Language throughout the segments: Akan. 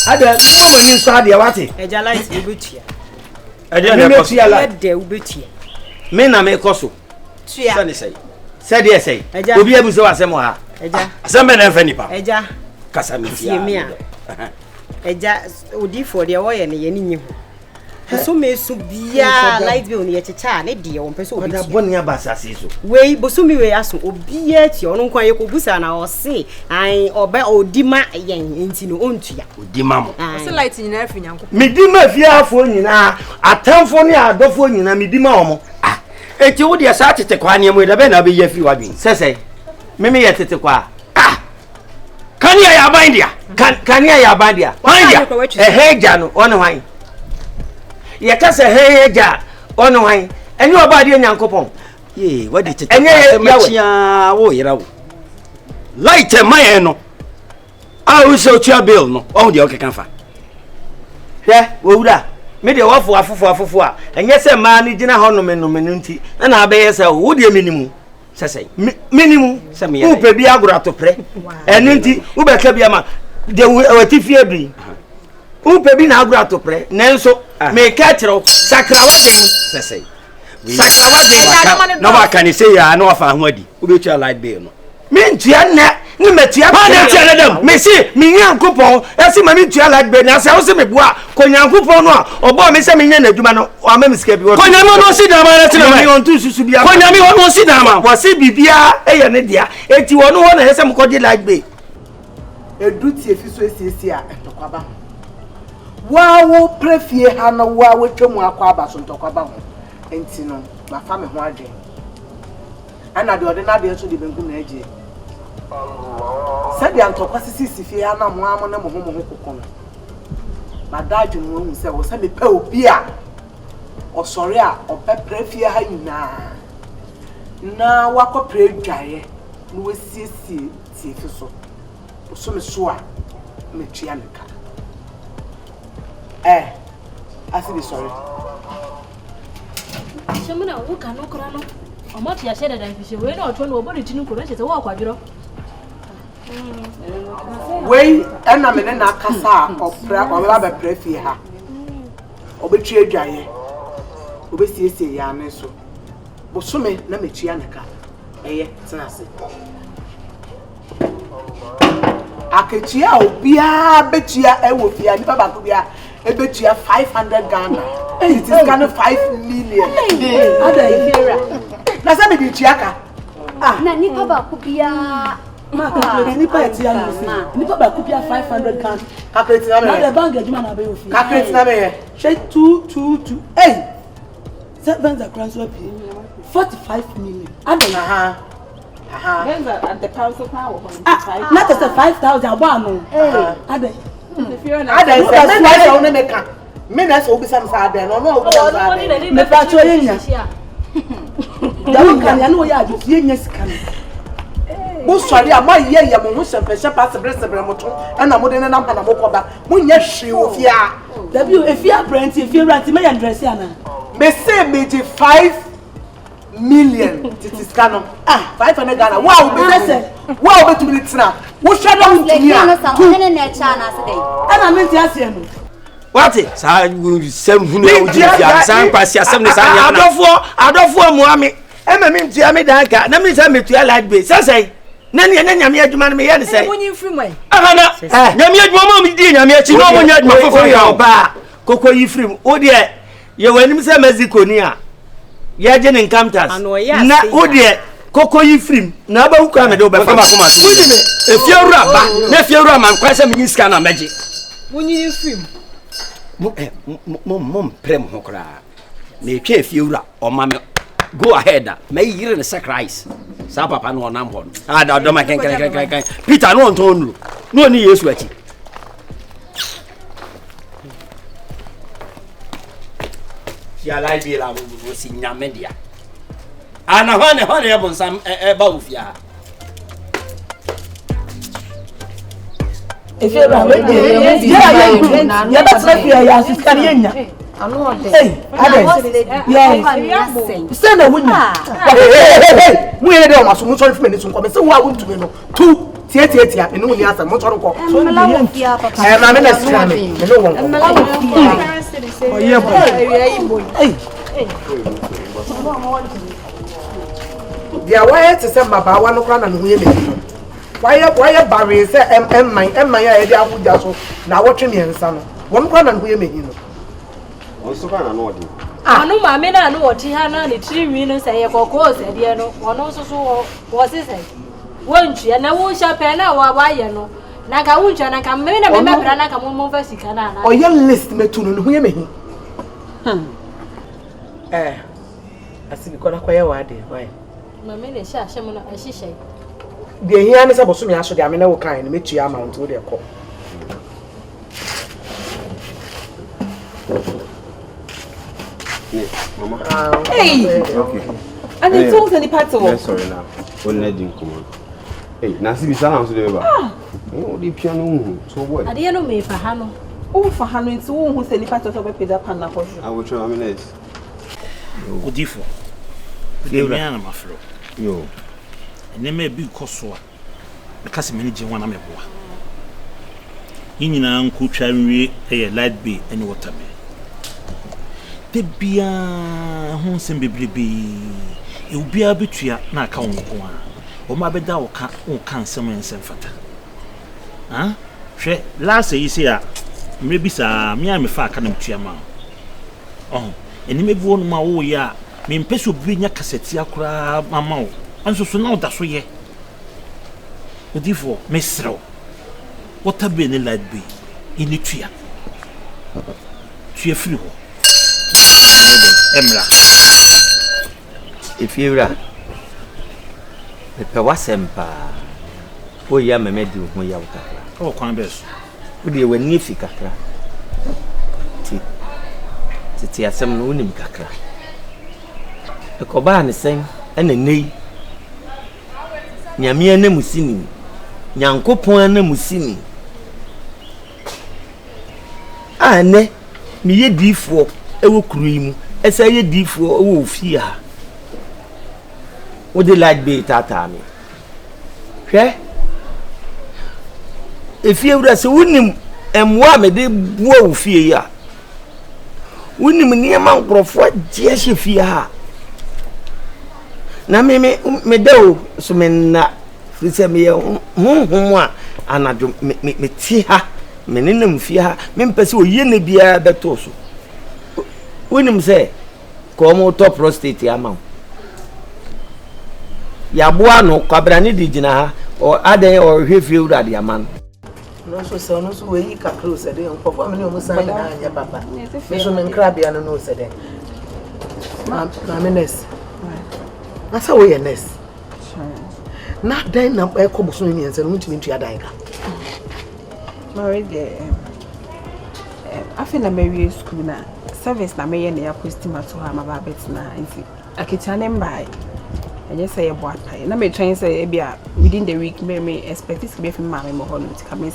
Ada no when inside the wati. Agya light ubetia. Agya na koso. De ubetia. Me na me koso. Tua. Sani say. Said yes say. Obi abu se wasem ha. Agya. Asem na enfa nipa. Agya. Kasa me fia. Agya odi for de wo ye ne ye ni hu. So me so bia light bill ne ye checha ne de wo pese obi. Oda boni abasase so. Wei boso mi wei aso obi a ti ono nkwan ye ko busa na o se an oba odima yen enti no ontua. Odima mo. Se light nyina afi nyanko. Midima fiafo nyina atamfo ne adofo nyina midima omo. Ah. Enti wo de sa tete kwa ne mo da be na be yafi wadwen. Sese. Meme ye tete kwa. Ah. Kania ya bandia. Kania ya bandia. Bandia. Eheja no ono hwan. Ye kase heja ono hwan. Enye oba de nyankopon. Ye wadi tete. Enye machia wo yira wo. Light e maye no. Ah wo so tua bill no. O de o kekan fa. Hwe wo wura. Me de wafo afofo a. Enye se ma ni gina ho no me nti. Na abeye se wo de minimu. Sese. Minimu se me ye. Wo pe bi agura to pre. Enu nti wo be ka bi ama de wati fie bi. Wo pe bi na agura to pre. Nenso me ka kiro sakrawa den. Sese. Sakrawa den. No ba kan say ya na wafa ho adi. Wo be tua light bill no. Me ntua na ni metia pa na tia na dem. Me si me nyankopon, esi ma me tua light bill na se wo se me bua ko nyankopon no a obo me se me nya na adwuma no o ama me sika bi wo. Ko nyame no si dama na tina me on tu susu bia. Ko nyame wo si dama. Wo se bibia eye ne dia. Eti wo no ho na hese me ko di light bill. Edu tie fi so esiesi a entokwaba. Wa wo prefie ha na wa wo twemu akwa aba so entokwaba ho. Enti no ba fa me ho adwen. Ana de ode na de so de benku na agie. Said the antokwa sisi fie ana mo amo na mo ho kokon. Madaju no hu se wo se me pe obi a osori a opepre fie ha nyina. Na wakopre dwaye no wasiesie tie fi so. So me so a me tua nka. I see be sorry. Shamuna wo kanu kora no. Omoti ya sheda dan fishe we na otwo no obodi tinu koro chese wo akwadiro. We na me na akasa opra oba be prefi ha. Obetwi adwaye. Obesiesie ya ne so. Bosome na me tua nka. Eye tenase. Aketia obia betia ewo fia ni baba ko bia ebetia 500 Ghana. It is kind of 5 million. Ada ifera. Na sabe di tiaka. Na ni baba ko bia ma ni pa etia no. Ni baba ko bia 500 Ghana. Calculate na me. Na the bank adwuma na be ofia. Calculate na me. She 222. Hey. Venza transfer pay 45 million. Ada Venza at the council power. Not just 5,000 one. Ada. If you're not Ada say why you only make me na so obi sam sa ada no no obi sam sa ada. Me pa cho yenya. Dawo kan ya no ya adu yenya sika no. Mo sori a mo ye mo ho sempe pass bresebre mo to na mo de na na mo koba mo nya hwe ofia. Dabi efia brand efia rent me ya dress ya na. Me say me 5 million titiskano 500 Ghana wow be say wow be to me tina wo hwa na ntumi a na na cha na se dey ana me ti ase no what sa sem hunu e oji fia san kwasi asem ne san ya na adofo muami ema me ntia me dan ka na me say me tua light bill say na ne nyame adwuma no me ye ne say munyi mfiri mai ahana nyame adwuma mo me di nyame achi no mo nya adwuma fofo ya ba koko yi frim o de ye wanim say Mexico ni a ya je ne encounter na o de koko yi frim na ba hu ka me de o be fa ma ko ma so efiewura ba na efiewura man kwa say me nyiska na meje munyi mfiri mom prem ho kra na etwa efiewura o ma me go ahead may yire ne sacrifice sa papa no onam ho ada do ma ken Peter no onto onlu no ni Yesu achi ya lai bi la bo si nyame dia ana hwane ya bonsam ba ofia efiewura we de ya ba trafia ya sikari yenya anu ode yes say na wunya mu ye de o maso mu sorry for me ni so ko me say wo a wuntu me no 2 Tia, no ni asa mo choro ko. Emelia'shour papa. Na me na sika me. Me no won. Emelia'shour. Oh yeah boy. Hey. Dia why to say maba wa no kra na no ye me. Why barry say emman ya e dia afuja so na wotwe me nsa no. Won kra na no ye me hi no. Won so kana no odi. Anu ma me na no woti ha na ne tiri no say ye kokko say de no. Wono so so wo se say. Wontua na wo sha pe na wa ye no. Na ka wontua na ka me na me mebra na ka mo fa sika na na. O ye list me tu no ye me hi. Asi bi kona kwa ye wa de why? Mama ne sha mo na ahihye. De hia ne se boso me aso de ame na wo kan ne metua amount wo de ko. Mama. Hey. Okay. And it told any part of it. Sorry now. One letting come. Hey, Nasi bi sana so de ba. Oh, the piano so what? Ade no me fa ha no. Oh, for Hanu to who send the part of a peda pan na hosho. I will try a minute. Odifo. De na ma fro. Yo. Ene me bi koso a. Ka se mani je wana me boa. Yinyina nku twa nwie e light bay ene water bay. De bia ho nsem bebrebe. E ubia betua na aka won ko a. O ma beda wo ka nsem fata. Ha? Hwe last yi se a mrebisa me a me fa aka na mtua ma. Oh, eni me buo no ma wo ya. Me mpeso bi nya kaseti akura mama wo. Anso so na oda so ye. Odifo mesro. Water bay ne light bay. Ini tua. Tua free ho. Emra. Efiura. Me pe wasempa. O ya memedi ho ya ukakra. O kwan beso. Wo de wani fi kakra. Ti asem no unim kakra. E ko ba ne sen ena nei. Nyame na musini. Nyankopon na musini. Ane mi ye difo ewo kuru yi mu. Esa ye difo ewo ofia. Wo de light bay tata mi. Hwe? Efiura se wonim emwa me de buo ofie ya. Wonim niema nkrofo je hye ha. Na me de o so me na frise me ye honhom a anadwo me ti ha me nenam fie ha me mpese oye ne bia beto so. Wonim se ko mo top prostate ama. Ya boa no kwabra ne digina ha o adan o hwefiura de ama. No so we ka close de nko for me no mo san na anya papa. Me so me nkrabia no se de. Ma me nurse. Na sa we nurse. Na dan na e ko boso ni ense no ntimi ntua dan ka. Marry the I feel na Mary school na service na me ye na ya postima to ha ma ba bet na nti akitane mbai. And yes, I have what I am trying to say within the week, may expect this to be from my mother to come in.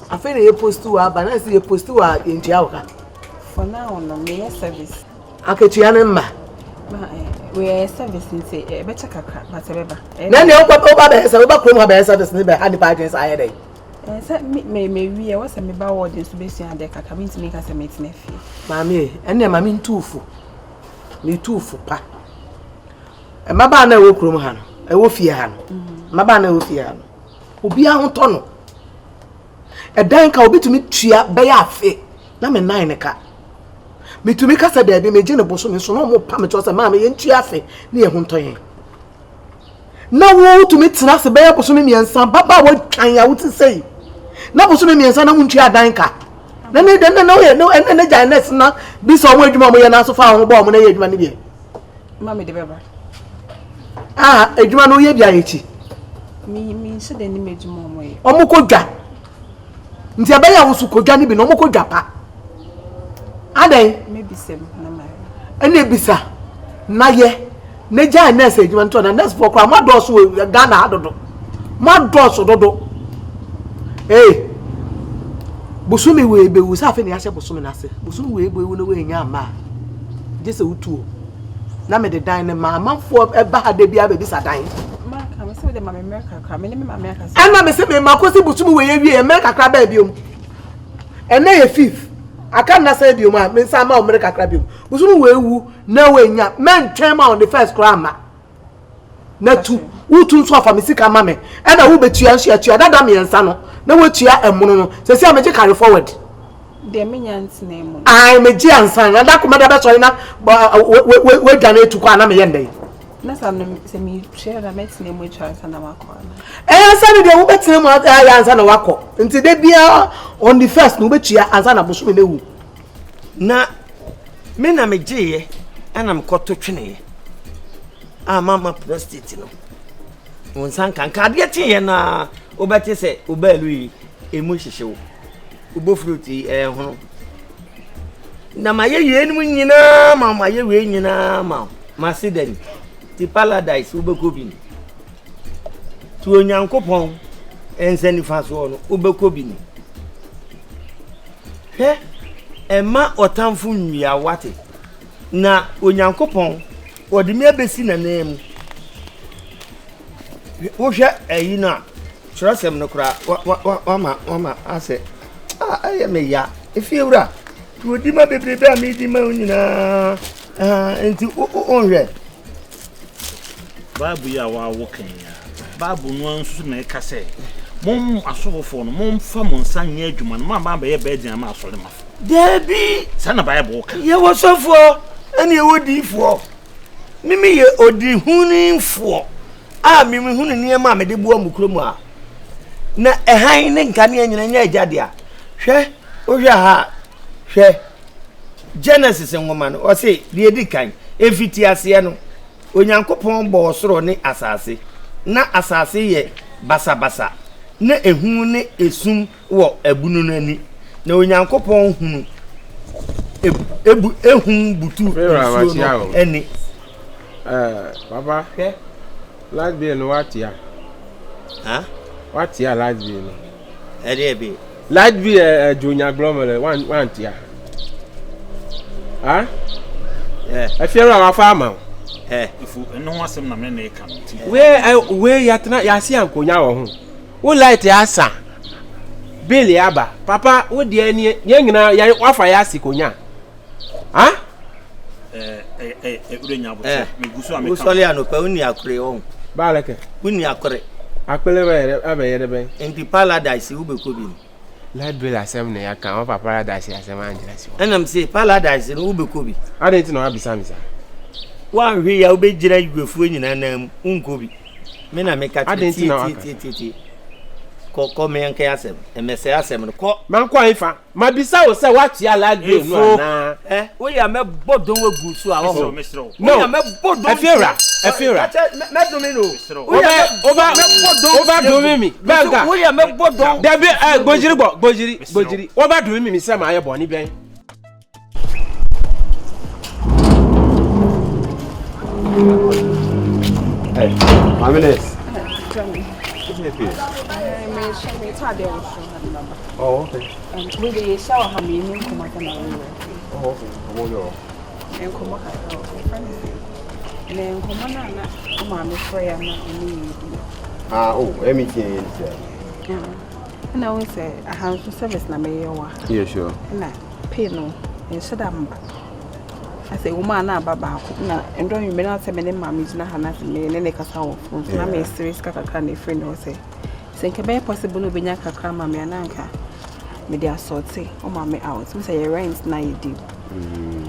I feel you post to her, but I see you post to her in Tiaoka. For now, no mere service. Aketianema. We are servicing say a better crack, but ever. Then you open over the service, never had the parties I had. May we was a meba audience to be seen and they can come in to make us a mate nephew. Mammy, and then mammy too full. Me too for pa. E maba na wo krom ha no e wo fie ha no maba na wo fie ha no obi a hoto no e dan ka obi tumi tua be ya afe na me nan ne ka me tumi kasa da bi me gine boso me so no mo pa me to say ma me ye ntua afe na ye honto yen na wo tumi tena se be ya boso me miensa baba wo twan ya wo ti sei na boso me miensa na wo ntua dan ka na ne den na wo ye no ene janes na bi so mo adwuma mo ye na so fa ho bo mo na ye adwuma ne bi Mammy de beba. Ejuma no ye bia echi. Me se de ni mejuma mo ye. Omukodwa. Nti abaya wo su kodwa ni bi no omukodwa pa. Adan Maybe sem na mai. Ene bisa na ye na ja na se ejuma nto na next for kwa ma do so Ghana adodo. Ma do so dodo. Busumi we be wo sa fe ni ase busumi na se. Busumi we be wo no we nya ma. Je se utuo. Na me de dan ne ma manfo e ba ha de bia be bisa dan. Ma ka me se me the America cram, me America. And I say, my cousin Busumu, where you America crab baby. And then a fifth. I can't say you, my Miss Sama America crab. Busumu, where no way, man, came on the first grammar. Not two, who too saw for Missy Mammy, and I will bet you and she at you, that damn Sano. No, what you are a mono, so see, I'm a carry forward. The Minyan's name. I'm a Gian son, and that could not but we're done to Kwana Yende. Nothing semi share the mate's name which I send a corner. And Sunday, they will bet him out there and a wako. Until they be on the first, no bet you as an abusu. Na, men am a jay, and I'm caught to train. Ah, Mamma prostate, no. When some can get here na, Obati say, Obelui, a mushy show. Ubo fruity, na my yen win na, mamma, ye win na, ma, Masideni, the paradise, Ubekobin. To a young coupon, and send you fast one, Ubekobin. He, a ma or tamfun, we are watty. Na, young coupon, or the mere besina name. Usha, you know, trust him no cry. Mama, I said. I am a ya. If you were to do my baby, me the moon into own red. Babu ya wa walking. Babu no so make say. Mom aso for no mom fa mon san ye adwuma no mama ba ye bed na ma asole ma. Debi, Sana Bible ka. ye was so for any odi for. Mimi ye odi hunin for. Ah, mimi hunu ni ma me de bo amukromu a. Na ehan ne nkane anyina nya agade a. Hwe, ohwa ha. Hwe. Genesis woman, o say de edi kan, efiti ase no. Onyankopon bo soro ne asase. Na asase ye basa basa. Na ehun ne esum wo abunu no ani. Na onyankopon hunu ehun butu so ani. Baba. Okay. Light bill no what ya? Huh? What ya light bill no? Be. Light bill junior glomere one ya. Huh? Yeah. I feel our farmer. If no one sem na me na eka. Where ya tena ya si ankonya wo ho. Wo light ya asa. Bill ya ba. Papa, wo de ni ye nyina ya wafa ya sikonya. Huh? Urenya bo me guso ameka. Usole anopa uni akure on. Baleke. Uni akure. Akpele be ye de be. Enti paradise ubekobi. Light bill asem na ya kan wa paradise asem anjira si. Enam say paradise no ubekobi. Adenti na abisa misa. Wan hwe ya ubejira igwefu nyina nam unkobi. Me na meka ti. Ko me yanka asem. Emese asem no ko. Man kwa ifa. Mabisa wo se what ya light bill no na. Wo ya me bodon wagu so a wo. No. Ya me bodon. Efiora. Me do me no. Over do me. Banga. Wo ya me bodon. Dabi gojiri. Over do me se ma ye boni ben. Hey, my minutes. Oh, okay. We the shower have me in come out na we. Oh, okay. How you? En come out. En come na ma me prayer na ni. Oh, everything is Na we say a house service na me yawa. Yeah, sure. Na pay no en shedamba. I say woman na baba na endo you me na say me ne mama na hana me ne kasa wo phone na me serious kakaka na friend no say nke be possible obenya kakra ma me ananka me dey assorti o ma me out me say your rent na you do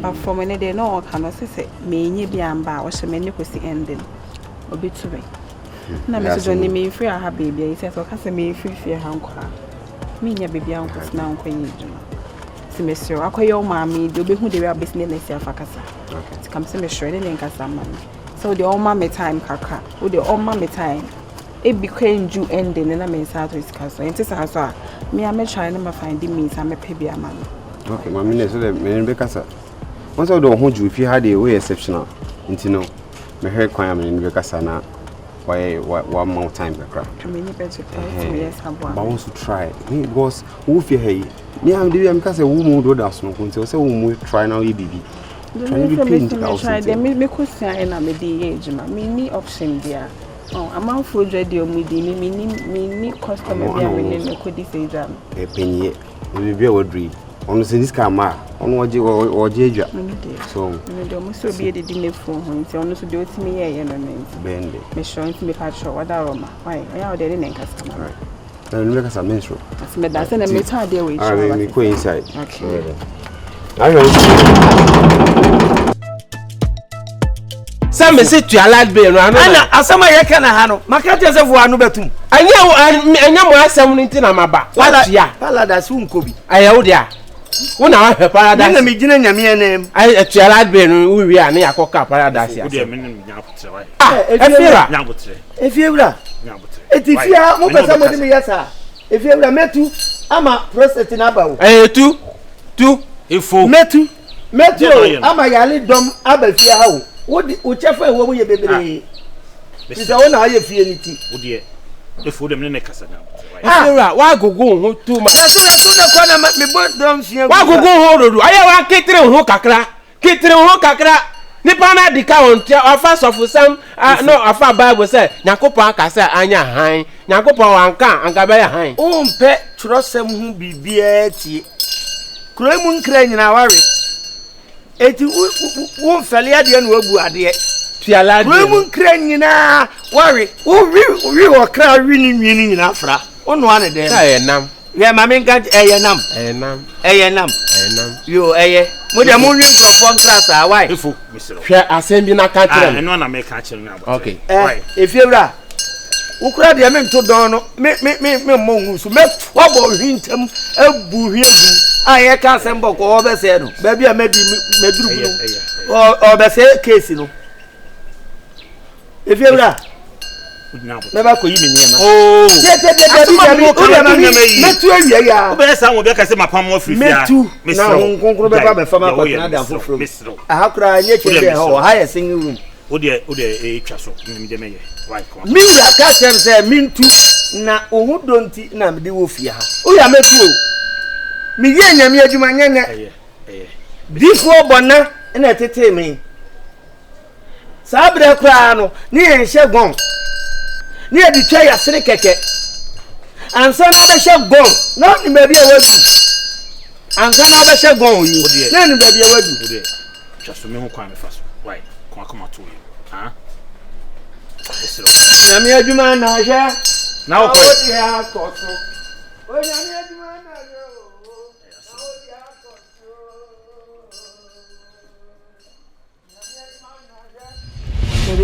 but for me dey no can no say me nyi bia mba o hye me ne kosi ending obi to me na me so ni me free aha baby I say so ka say me free ha nkwa me nya baby anko na nkwa yi djuma si me sure akoye o ma me dey obi hu dey we business na si afakasa okay come say me sure dey nkasa ma so dey all ma me time kaka o dey all ma me time e became ju ending na me start with caso enti sa so a me am try na ma find means am pay bia ma no okay my minute so the me be kasa once do ho ju fi ha dey we exceptional enti no me he kwan am ni be kasa na why one more time kakra me ni better to yes abo but once to try me because who fi hey me am dey am kasa wo mu do das no kunti say wo mu try now e bibi try to paint out try dem me question na me dey age ma me ni option dia Oh, I'm out for ready on me, me customer be having a could say that. A penny, we be a dream. On this camera, on what you or Jaja. So, there must be a dinner for him, so honest to do it to me, and bend it. Miss showing to me patch or Awurama. Why, I are there in customer. And make us a minstrel. That's me, that's an amateur dear way. I mean, go inside. Okay. I know. Some say to a lad be around. Ana asama ye kana ha no. Makati se fu anu betum. Anya mo asem ni ntina maba. What ya? Paradise unko bi. Ayewo dia. Wo na wa paradise. Na me gina nyame enem. Ai to a lad be no wi na yakoka paradise ya. Wo dia me nya potre wai. Efira. Nya potre. Efiewura. Nya potre. Etifia mo pesa mo di me yesa. Efiewura metu ama prostate na ba wo. Tu. Ifo. Metu ama yale dom abafia ha wo. Wodi uchefa ewo wo ye bebre. Bisa wona aye fie ni ti. Wodi efo dem ne kasa na. Efira wa gogo ho tu ma. Na so na kwa na me bo dom fie. Wa gogo ho rodu. Aye wa ketire ho kakra. Ketire ho kakra. Nipa na dika ontia afa sofusam no afa Bible say Yakopon aka say anya han. Yakopon wanka anka be han. Umpe trosem hu bibia tie. Kroemu nkra nyina ware. Eti wo fele ade na wabu ade tuala de mu nkra nyina ware wo wi wo kra wi ni nwini nyina afra ono ane de nam ye ma me nka eye nam yo eye mo de mo nwi mkrofo nkra sa why Ifo misero hwe asem bi na ka kire eno na me ka kire na abot okay efiewura wo kra de me nto don no me mo hu so me wabo hwintam abu hwegu aye ka sembo ko obese no ba bia meduru bu obese case no efiewura me ba ko yi me niam oh metu awia ya obese wo be ka se mapam ofrifia metu na nkonkro be ba be fama ko na da foforo aha kra nye chebe ho ha ye singing room odi etwa so me de meye why come mi wura ka sem se mintu na ohudonti na me de wo fia ha o ya metu o mi ye nyame adwuma nyene bifo bona na tete me sabre kra no ni enhye gon ni edi twa ya sere keke ansa na be hye gon na ni ba bia wadu ansa na be hye gon yi na ni ba bia wadu odi twa so me ho kwa me fa so why come to you ha nyame adwuma na hye na o odi ha koso o nyame adwuma na hye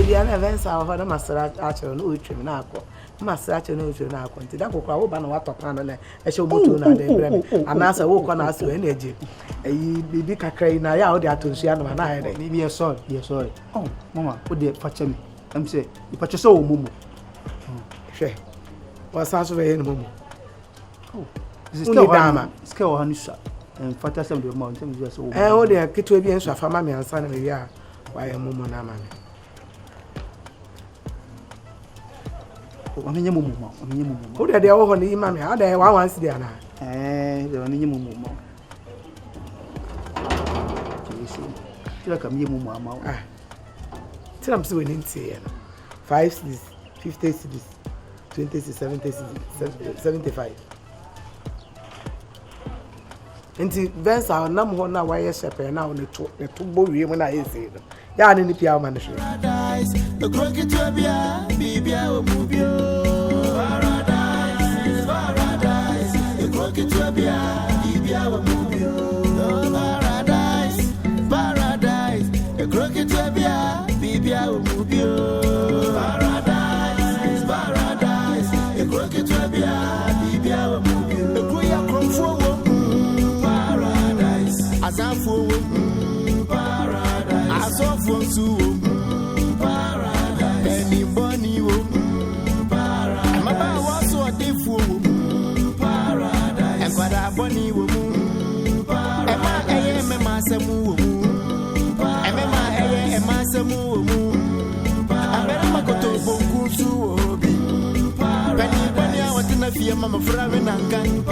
Bia na Venza ho na masara achero na otwem na akọ masara achero na otwem na akọ nti da kokra wo ba na watọpa no na ehye oboto na de brem anasa wo kọ na aso na eje eyi bibi kakra na ya wo de atonsu na na ha de be sorry oh mama wo de fache me am say you fache so wo momo hwe wa sa so be no momo oh this is skill wa hanusa en fache sem de mo ntem just wo wo de ketwa bi enso afama me ansa na me wi a wa ye momo na ma me amenye mumu o de wo ho ni ma me ada wa wan si dia na de amenye mumu jesu tira kam ye mumu ama tira mse we ni ntie no 5 cities 50 cities 20 cities 70 cities 75 enti Venza nam ho na wa ye shepe na o ne to bo wie mu na ye se no ya ne ni pia o ma ne hwe the crooked bia bibia o mubio paradise the crooked bia bibia o mubio paradise the crooked bia bibia o mubio paradise the crooked bia bibia o mubio the kuya kromfo paradise azafo paradise azofo su Bonnie wo mu ema eye me ma semu wo mu ema eye ma semu wo mu abere makoto bonku su obi bani a watina fie mama fra we nankan